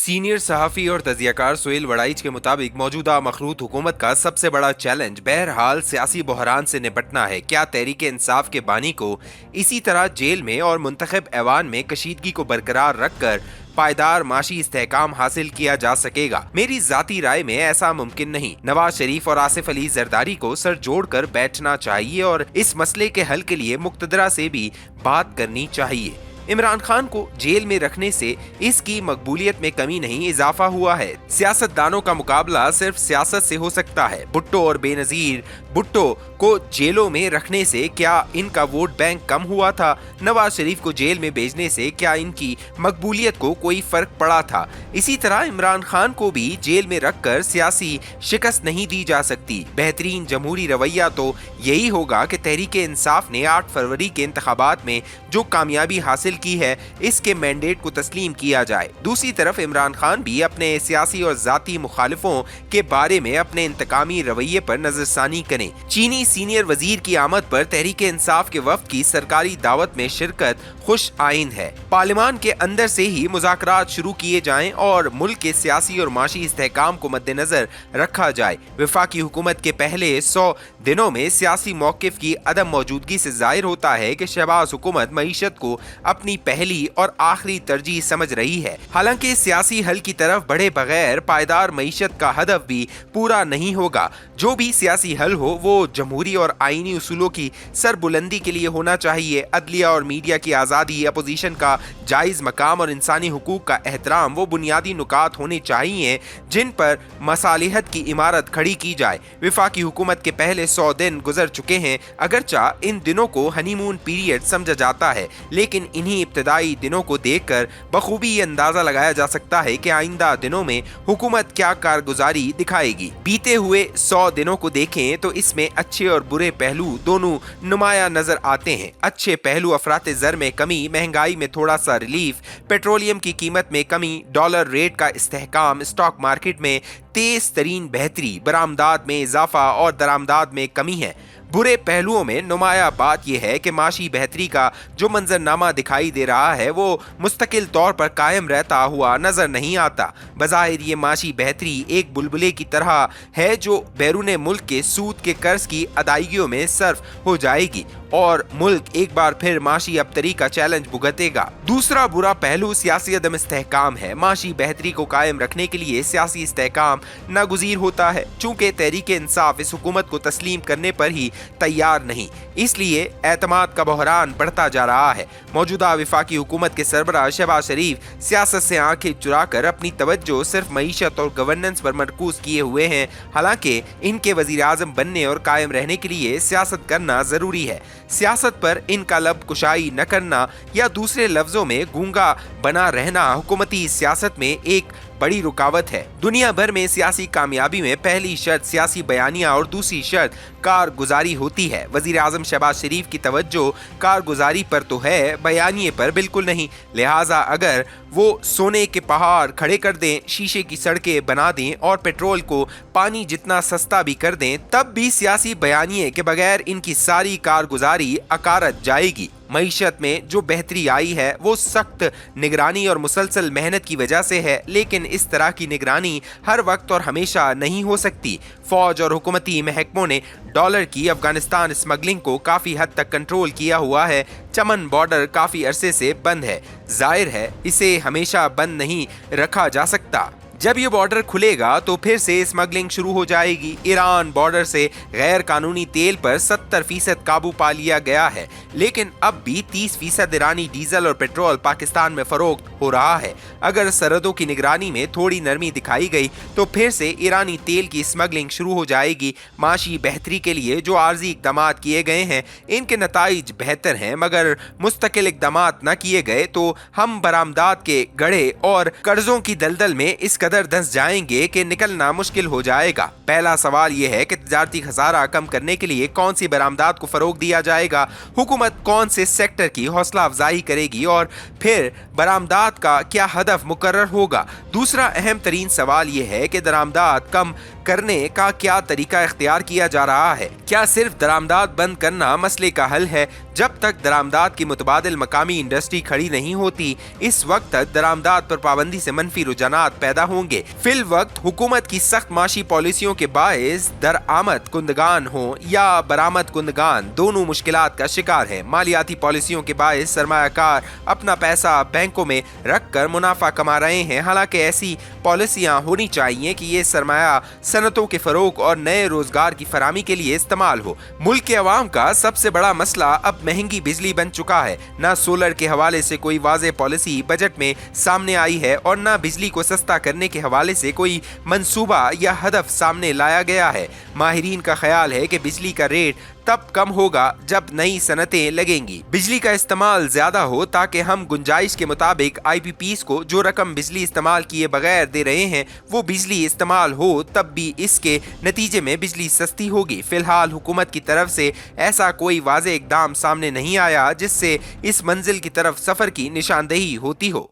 Senior सहाफ़ी और तजियाकार सुहेल वड़ाइच के मुताबिक मौजूदा मखलूत हुकूमत का सबसे बड़ा चैलेंज बहरहाल सियासी बहरान से निपटना है। क्या तहरीक इंसाफ के बानी को इसी तरह जेल में और मुंतखब ऐवान में कशीदगी को बरकरार रखकर पायदार माशी इस्तेहकाम हासिल किया जा सकेगा? मेरी जाती राय में ऐसा मुमकिन नहीं। नवाज शरीफ और आसिफ अली जरदारी को सर जोड़कर बैठना चाहिए और इस मसले के हल के लिए मुक्तदरा से भी बात करनी चाहिए। इमरान खान को जेल में रखने से इसकी मकबूलियत में कमी नहीं इजाफा हुआ है। सियासतदानों का मुकाबला सिर्फ सियासत से हो सकता है। भुट्टो और बेनजीर भुट्टो को जेलों में रखने से क्या इनका वोट बैंक कम हुआ था? नवाज शरीफ को जेल में भेजने से क्या इनकी मकबूलियत को कोई फर्क पड़ा था? इसी तरह इमरान खान को भी जेल में रखकर सियासी शिकस्त नहीं दी जा सकती। बेहतरीन जमहूरी रवैया तो यही होगा कि तहरीक इंसाफ ने 8 फरवरी के इंतखाबात में जो कामयाबी हासिल की है, इसके मैंडेट को तस्लीम किया जाए। दूसरी तरफ इमरान खान भी अपने सियासी और जाती मुखालिफों के बारे में अपने इंतकामी रवैये पर नजरसानी करें। चीनी सीनियर वजीर की आमद पर तहरीक इंसाफ के वफ्द की सरकारी दावत में शिरकत खुश आइंद है। पार्लियामान के अंदर से ही मुज़ाकरात शुरू किए जाएं और मुल्क के सियासी और माशी इस्तेहकाम को मद्देनजर रखा जाए। वफाकी हुकूमत के पहले 100 दिनों में सियासी मौक़िफ़ की अदम मौजूदगी से जाहिर होता है कि शहबाज हुकूमत मईशत को अपनी पहली और आखिरी तरजीह समझ रही है। हालांकि सियासी हल की तरफ बढ़े बगैर पायदार मईशत का हदफ भी पूरा नहीं होगा। जो भी सियासी हल हो वो जमहूरी और आईनी उसूलों की सरबुलंदी के लिए होना चाहिए। अदलिया और मीडिया की आज़ादी, अपोजिशन का जायज़ मकाम और इंसानी हुकूक का एहतराम वो बुनियादी नुकात होने चाहिए जिन पर मसालिहत की इमारत खड़ी की जाए। वफाकी हुकूमत के पहले 100 दिन गुजर चुके हैं। अगरचा इन दिनों को हनीमून पीरियड समझा जाता है, लेकिन इन्हीं इब्तदाई दिनों को देखकर बखूबी ये अंदाजा लगाया जा सकता है कि आइंदा दिनों में हुकूमत क्या कारगुजारी दिखाएगी। बीते हुए 100 दिनों को देखें तो इसमें अच्छे और बुरे पहलू दोनों नुमाया नजर आते हैं। अच्छे पहलू अफराते ज़र में कमी, महंगाई में थोड़ा सा रिलीफ, पेट्रोलियम की कीमत में कमी, डॉलर रेट का इस्तेहकाम, स्टॉक मार्केट में तेज तरीन बेहतरी, बरामदात में इजाफा और दरामदात में कमी है। बुरे पहलुओं में नुमाया बात यह है कि माशी बेहतरी का जो मंजरनामा दिखाई दे रहा है वो मुस्तकिल तौर पर कायम रहता हुआ नजर नहीं आता। बज़ाहिर ये माशी बेहतरी एक बुलबुले की तरह है जो बैरून मुल्क के सूद के कर्ज की अदायगियों में सर्फ हो जाएगी और मुल्क एक बार फिर माशी अबतरी का चैलेंज भुगतेगा। दूसरा बुरा पहलू सियासी अदम इस्तेहकाम है। माशी बेहतरी को कायम रखने के लिए सियासी इस्तेहकाम नागुज़ीर होता है। चूंकि तहरीक इंसाफ इस हुकूमत को तस्लीम करने पर ही तैयार नहीं, इसलिए एतमाद का बहरान बढ़ता जा रहा है। मौजूदा वफाकी हुकूमत के सरबराह शहबाज शरीफ सियासत से आंखें चुराकर अपनी तवज्जो सिर्फ मईशत और गवर्नेंस पर मरकूज किए हुए हैं। हालांकि इनके वजीर आजम बनने और कायम रहने के लिए सियासत करना जरूरी है। सियासत पर इनका लब कुशाई न करना या दूसरे लफ्जों में गूंगा बना रहना हुकूमती सियासत में एक बड़ी रुकावट है। दुनिया भर में सियासी कामयाबी में पहली शर्त सियासी बयानिया और दूसरी शर्त कारगुजारी होती है। वजीर आजम शहबाज शरीफ की तवज्जो कारगुजारी पर तो है, बयानिए पर बिल्कुल नहीं। लिहाजा अगर वो सोने के पहाड़ खड़े कर दें, शीशे की सड़कें बना दें और पेट्रोल को पानी जितना सस्ता भी कर दें, तब भी सियासी बयानिए के बगैर इनकी सारी कारगुजारी अकारत जाएगी। मईशत में जो बेहतरी आई है वो सख्त निगरानी और मुसलसल मेहनत की वजह से है, लेकिन इस तरह की निगरानी हर वक्त और हमेशा नहीं हो सकती। फौज और हुकूमती महकमों ने डॉलर की अफगानिस्तान स्मगलिंग को काफ़ी हद तक कंट्रोल किया हुआ है। चमन बॉर्डर काफ़ी अरसे से बंद है। जाहिर है इसे हमेशा बंद नहीं रखा जा सकता। जब ये बॉर्डर खुलेगा तो फिर से स्मगलिंग शुरू हो जाएगी। ईरान बॉर्डर से गैर कानूनी तेल पर 70% काबू पा लिया गया है, लेकिन अब भी 30% ईरानी डीजल और पेट्रोल पाकिस्तान में फरोख्त हो रहा है। अगर सरहदों की निगरानी में थोड़ी नरमी दिखाई गई तो फिर से ईरानी तेल की स्मगलिंग शुरू हो जाएगी। माशी बेहतरी के लिए जो आर्जी इकदाम किए गए हैं इनके नताइज बेहतर हैं, मगर मुस्तकिल इकदाम न किए गए तो हम बरामदात के गड़े और कर्जों की दलदल में इस कदर धंस जाएंगे कि निकलना मुश्किल हो जाएगा। पहला सवाल यह है कि तिजारती खसारा कम करने के लिए कौन सी बरामदात को फरोग दिया जाएगा, हुकूमत कौन से सेक्टर की हौसला अफजाई करेगी और फिर बरामदात का क्या हदफ मुकर्रर होगा। दूसरा अहम तरीन सवाल यह है कि दरामदात कम करने का क्या तरीका इख्तियार किया जा रहा है? क्या सिर्फ दरामदाद बंद करना मसले का हल है? जब तक दरामदाद की मुतबादिल मकामी इंडस्ट्री खड़ी नहीं होती, इस वक्त तक दरामदाद पर पाबंदी से मनफी रुझानात पैदा होंगे। फिल वक्त हुकूमत की सख्त माशी पॉलिसियों के बायस दरआमद कुंदगान हो या बरामद कुंदगान दोनों मुश्किलात का शिकार है। मालियाती पॉलिसियों के बायस सरमायाकार अपना पैसा बैंकों में रख कर मुनाफा कमा रहे हैं। हालांकि ऐसी पॉलिसियां होनी चाहिए कि ये सरमाया सनतों के फरोग और नए रोजगार की फरामी के लिए इस्तेमाल हो। मुल्क के अवाम का सबसे बड़ा मसला अब महंगी बिजली बन चुका है। न सोलर के हवाले से कोई वाज़ेह पॉलिसी बजट में सामने आई है और न बिजली को सस्ता करने के हवाले से कोई मंसूबा या हदफ सामने लाया गया है। माहिरीन का ख्याल है कि बिजली का रेट तब कम होगा जब नई सनतें लगेंगी, बिजली का इस्तेमाल ज्यादा हो, ताकि हम गुंजाइश के मुताबिक IPPs को जो रकम बिजली इस्तेमाल किए बगैर दे रहे हैं वो बिजली इस्तेमाल हो, तब भी इसके नतीजे में बिजली सस्ती होगी। फिलहाल हुकूमत की तरफ से ऐसा कोई वाज़ेह इक़दाम सामने नहीं आया जिससे इस मंजिल की तरफ सफर की निशानदेही होती हो।